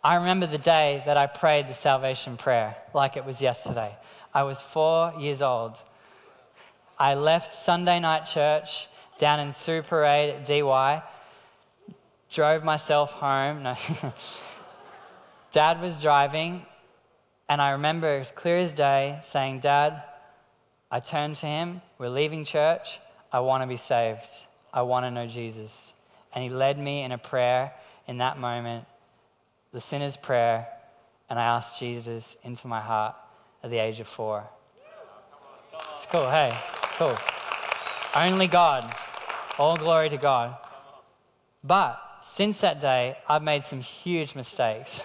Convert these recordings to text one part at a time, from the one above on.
I remember the day that I prayed the salvation prayer like it was yesterday. I was 4 years old. I left Sunday night church down in Through Parade at DY, drove myself home. No. Dad was driving, and I remember as clear as day saying, Dad, I turned to him, we're leaving church, I want to be saved. I want to know Jesus. And he led me in a prayer in that moment, the sinner's prayer, and I asked Jesus into my heart at the age of 4. It's cool, hey, it's cool. Only God, all glory to God. But since that day, I've made some huge mistakes.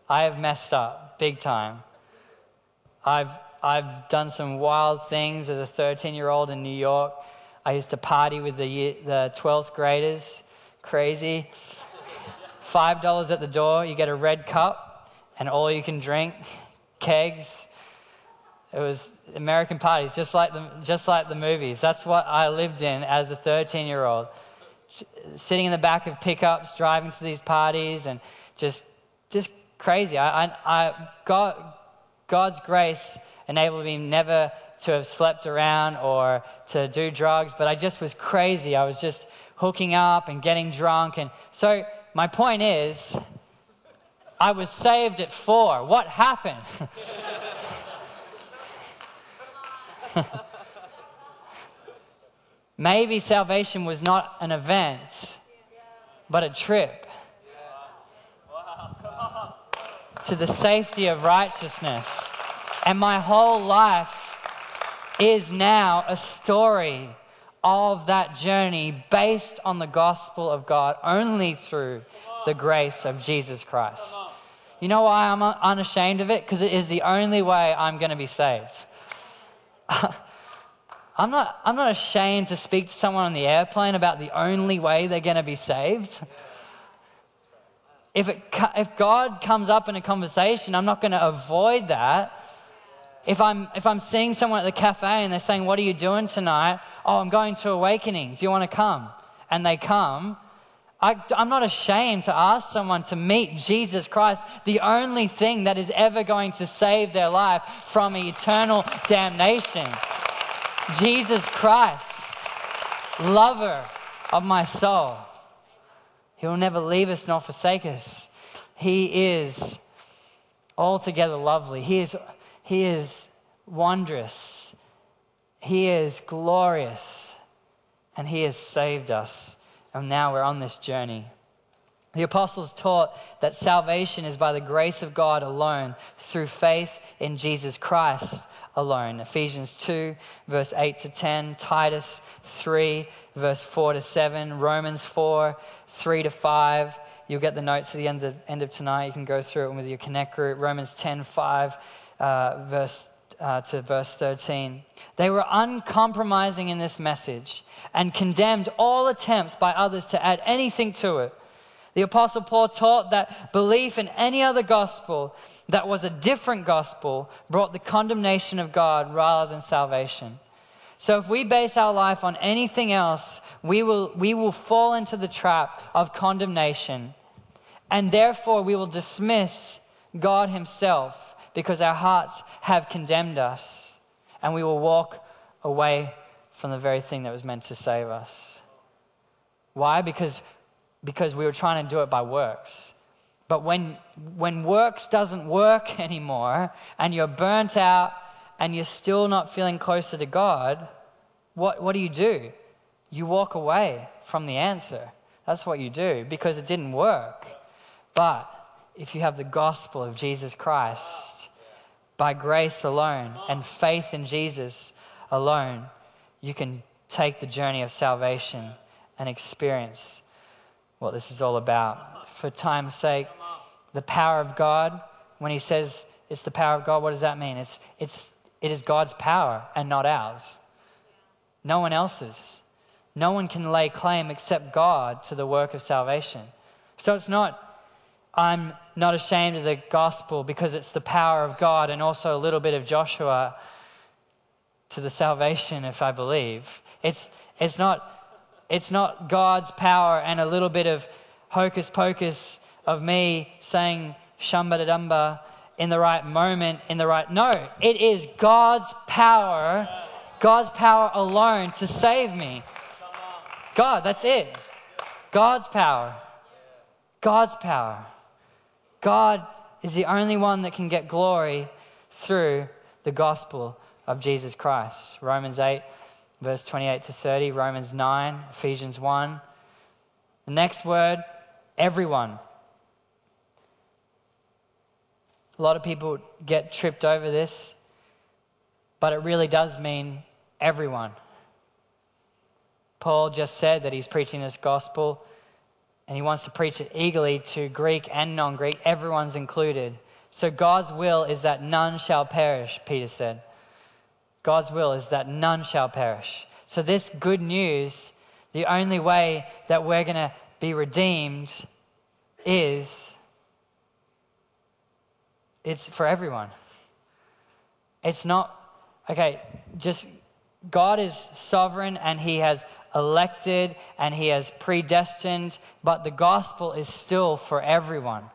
I have messed up big time. I've done some wild things as a 13-year-old in New York. I used to party with the 12th graders. Crazy. $5 at the door, you get a red cup and all you can drink, kegs. It was American parties, just like the movies. That's what I lived in as a 13-year-old. Sitting in the back of pickups, driving to these parties, and just crazy. God's grace enabled me never to have slept around or to do drugs, but I just was crazy. I was just hooking up and getting drunk. And so my point is, I was saved at 4. What happened? Maybe salvation was not an event, but a trip to the safety of righteousness. And my whole life is now a story of that journey based on the gospel of God only through the grace of Jesus Christ. You know why I'm unashamed of it? Because it is the only way I'm going to be saved. I'm not ashamed to speak to someone on the airplane about the only way they're going to be saved. If God comes up in a conversation, I'm not going to avoid that. If I'm seeing someone at the cafe and they're saying, "What are you doing tonight?" "Oh, I'm going to Awakening. Do you want to come?" And they come. I'm not ashamed to ask someone to meet Jesus Christ, the only thing that is ever going to save their life from eternal damnation. Jesus Christ, lover of my soul. He will never leave us nor forsake us. He is altogether lovely. He is wondrous. He is glorious. And he has saved us. And now we're on this journey. The apostles taught that salvation is by the grace of God alone, through faith in Jesus Christ alone. Ephesians 2, verse 8 to 10, Titus 3, verse 4 to 7, Romans 4, 3 to 5. You'll get the notes at the end of tonight. You can go through it with your Connect group. Romans 10, 5, verse 13. They were uncompromising in this message and condemned all attempts by others to add anything to it. The Apostle Paul taught that belief in any other gospel that was a different gospel brought the condemnation of God rather than salvation. So if we base our life on anything else, we will fall into the trap of condemnation, and therefore we will dismiss God himself because our hearts have condemned us, and we will walk away from the very thing that was meant to save us. Why? Because we were trying to do it by works. But when works doesn't work anymore, and you're burnt out, and you're still not feeling closer to God, what do? You walk away from the answer. That's what you do, because it didn't work. But if you have the gospel of Jesus Christ, by grace alone and faith in Jesus alone, you can take the journey of salvation and experience what this is all about. For time's sake, the power of God, when he says it's the power of God, what does that mean? It is God's power and not ours. No one else's. No one can lay claim except God to the work of salvation. So it's not, I'm not ashamed of the gospel because it's the power of God and also a little bit of Joshua to the salvation if I believe. It's not God's power and a little bit of hocus pocus of me saying shamba-da-dumba in the right moment, No, it is God's power alone to save me. God, that's it. God's power. God's power. God is the only one that can get glory through the gospel of Jesus Christ. Romans 8, verse 28 to 30, Romans 9, Ephesians 1. The next word, everyone. A lot of people get tripped over this, but it really does mean everyone. Paul just said that he's preaching this gospel and he wants to preach it eagerly to Greek and non-Greek. Everyone's included. So God's will is that none shall perish, Peter said. God's will is that none shall perish. So this good news, the only way that we're going to be redeemed is it's for everyone. It's not, just God is sovereign and he has elected and he has predestined, but the gospel is still for everyone.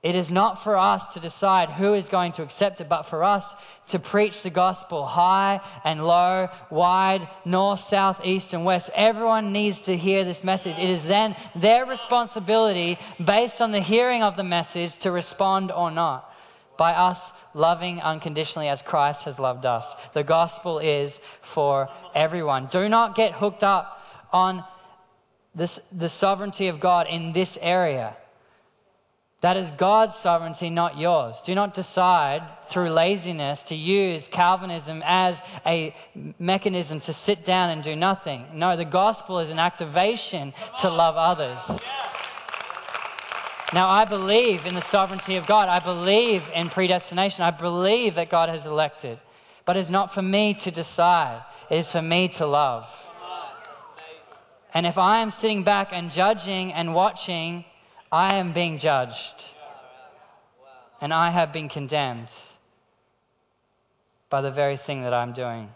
It is not for us to decide who is going to accept it, but for us to preach the gospel high and low, wide, north, south, east, and west. Everyone needs to hear this message. It is then their responsibility, based on the hearing of the message, to respond or not, by us loving unconditionally as Christ has loved us. The gospel is for everyone. Do not get hooked up on the sovereignty of God in this area. That is God's sovereignty, not yours. Do not decide through laziness to use Calvinism as a mechanism to sit down and do nothing. No, the gospel is an activation to love others. Now, I believe in the sovereignty of God. I believe in predestination. I believe that God has elected. But it's not for me to decide. It is for me to love. And if I am sitting back and judging and watching, I am being judged. And I have been condemned by the very thing that I'm doing.